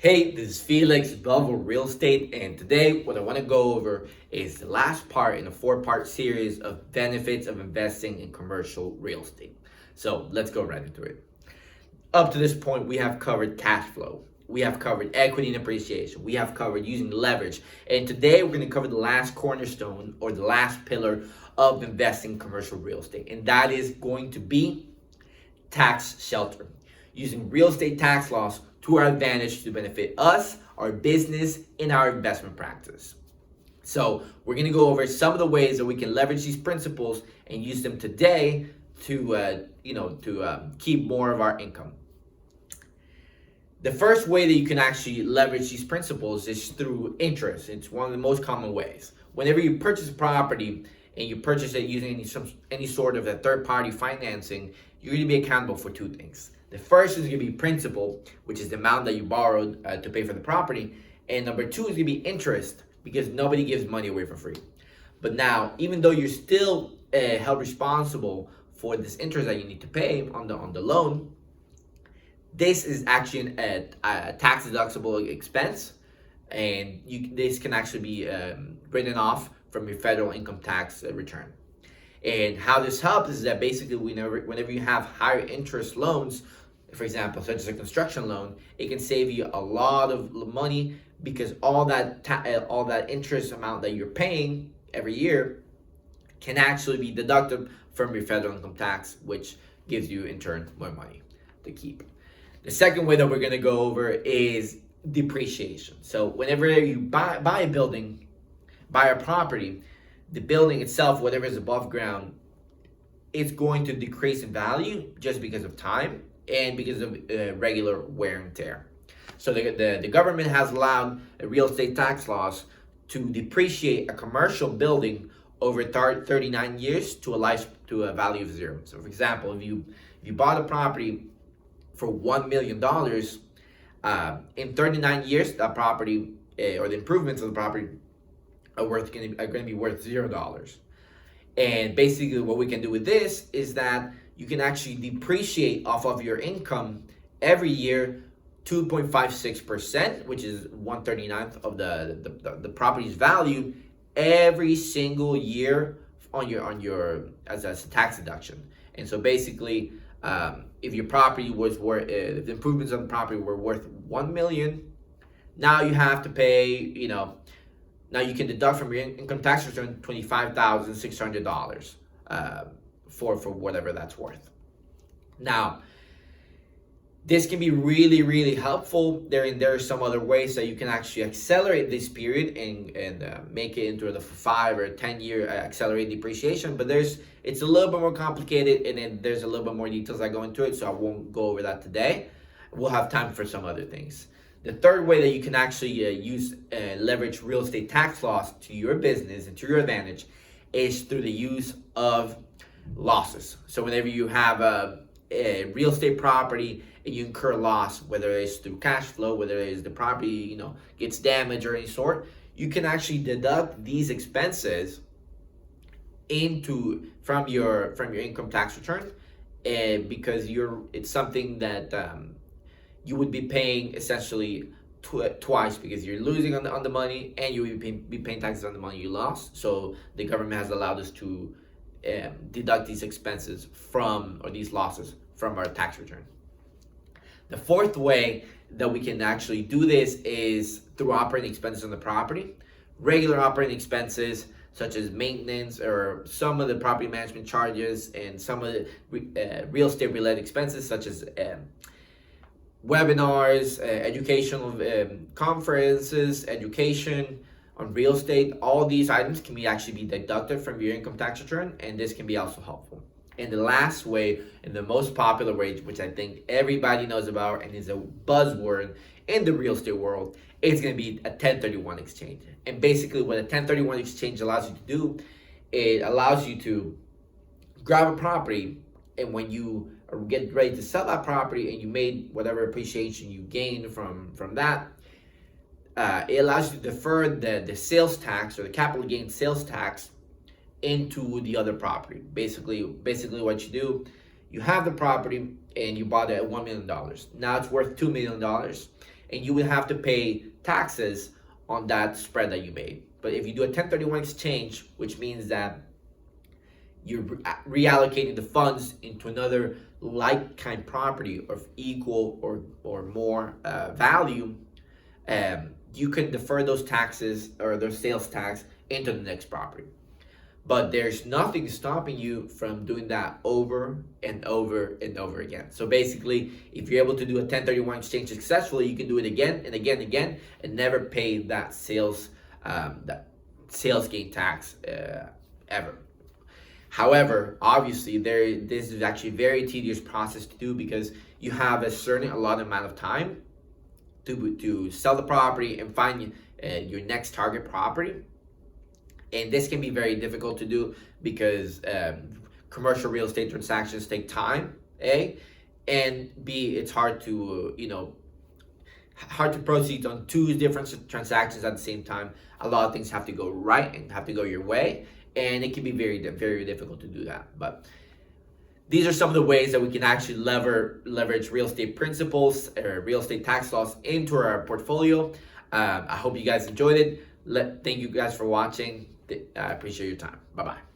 Hey, this is Felix, Belleville Real Estate, and today what I want to go over is the last part in a four-part series of benefits of investing in commercial real estate. So let's go right into it. Up to this point, we have covered cash flow. We have covered equity and appreciation. We have covered using leverage. And today we're going to cover the last cornerstone or the last pillar of investing in commercial real estate. And that is going to be tax shelter. Using real estate tax laws to our advantage to benefit us, our business, and our investment practice. So we're going to go over some of the ways that we can leverage these principles and use them today to keep more of our income. The first way that you can actually leverage these principles is through interest. It's one of the most common ways. Whenever you purchase a property and you purchase it using any sort of a third-party financing, you're going to be accountable for two things. The first is going to be principal, which is the amount that you borrowed to pay for the property. And number two is going to be interest, because nobody gives money away for free. But now, even though you're still held responsible for this interest that you need to pay on the loan, this is actually a tax deductible expense, and this can actually be written off from your federal income tax return. And how this helps is that basically whenever you have higher interest loans, for example, such as a construction loan, it can save you a lot of money, because all that interest amount that you're paying every year can actually be deducted from your federal income tax, which gives you in turn more money to keep. The second way that we're going to go over is depreciation. So whenever you buy a building, buy a property, the building itself, whatever is above ground, it's going to decrease in value just because of time and because of regular wear and tear. So the government has allowed real estate tax laws to depreciate a commercial building over 39 years to a value of zero. So for example, if you bought a property for $1 million, in 39 years, that property or the improvements of the property are going to be worth $0. And basically what we can do with this is that you can actually depreciate off of your income every year 2.56%, which is 1/39th of the property's value, every single year on your as a tax deduction. And so basically, if your property was worth, if the improvements on the property were worth $1 million, now you have to pay, now you can deduct from your income tax return $25,600 for whatever that's worth. Now, this can be really, really helpful. There are some other ways that you can actually accelerate this period and make it into the 5 or 10 year accelerated depreciation. But it's a little bit more complicated, and then there's a little bit more details that go into it, so I won't go over that today. We'll have time for some other things. The third way that you can actually leverage real estate tax laws to your business and to your advantage is through the use of losses. So whenever you have a real estate property and you incur loss, whether it's through cash flow, whether it's the property gets damaged or any sort, you can actually deduct these expenses from your income tax return, because it's something that you would be paying essentially twice, because you're losing on the money and you will be paying taxes on the money you lost. So the government has allowed us to deduct these expenses or these losses from our tax return. The fourth way that we can actually do this is through operating expenses on the property. Regular operating expenses such as maintenance or some of the property management charges, and some of the real estate related expenses such as webinars, educational conferences, education on real estate. All these items can actually be deducted from your income tax return, and this can be also helpful. And the last way, and the most popular way, which I think everybody knows about and is a buzzword in the real estate world, it's going to be a 1031 exchange. And basically what a 1031 exchange allows you to do, it allows you to grab a property, and when you get ready to sell that property and you made whatever appreciation you gained from that, it allows you to defer the sales tax or the capital gain sales tax into the other property. Basically what you do, you have the property and you bought it at $1 million. Now it's worth $2 million. and you will have to pay taxes on that spread that you made. But if you do a 1031 exchange, which means that you're reallocating the funds into another like kind property of equal or more value, you can defer those taxes or those sales tax into the next property. But there's nothing stopping you from doing that over and over and over again. So basically, if you're able to do a 1031 exchange successfully, you can do it again and again and again and never pay that sales gain tax ever. However, obviously, this is actually a very tedious process to do because you have a certain allotted amount of time to sell the property and find your next target property. And this can be very difficult to do because commercial real estate transactions take time, A, and B, it's hard to, hard to proceed on two different transactions at the same time. A lot of things have to go right and have to go your way, and it can be very, very difficult to do that. But these are some of the ways that we can actually leverage real estate principles or real estate tax laws into our portfolio. I hope you guys enjoyed it. Thank you guys for watching. I appreciate your time. Bye-bye.